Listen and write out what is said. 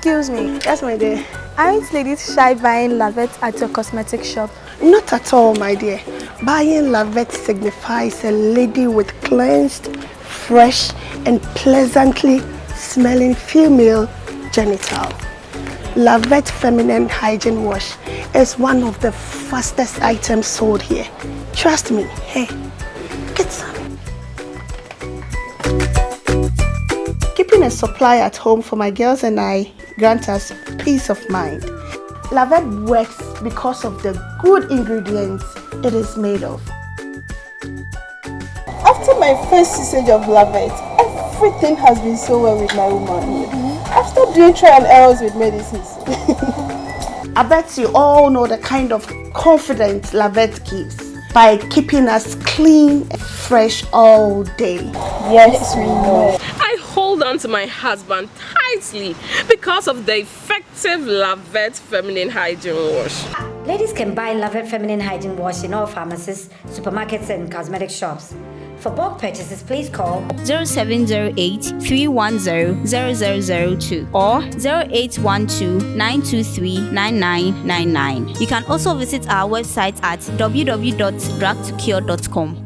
Excuse me. Yes, my dear. Aren't ladies shy buying LAVet at your cosmetic shop? Not at all, my dear. Buying LAVet signifies a lady with cleansed, fresh, and pleasantly smelling female genital. LAVet Feminine Hygiene Wash is one of the fastest items sold here. Trust me. Hey, get some. Keeping a supply at home for my girls and I grants us peace of mind. LAVet works because of the good ingredients it is made of. After my first usage of LAVet, everything has been so well with my woman. After doing trial and errors with medicines. I bet you all know the kind of confidence LAVet gives by keeping us clean and fresh all day. Yes, we know. I hold on to my husband tightly because of the effective LAVet Feminine Hygiene Wash. Ladies can buy LAVet Feminine Hygiene Wash in all pharmacies, supermarkets and cosmetic shops. For bulk purchases, please call 0708-310-0002 or 0812-923-9999. You can also visit our website at www.drugtocure.com.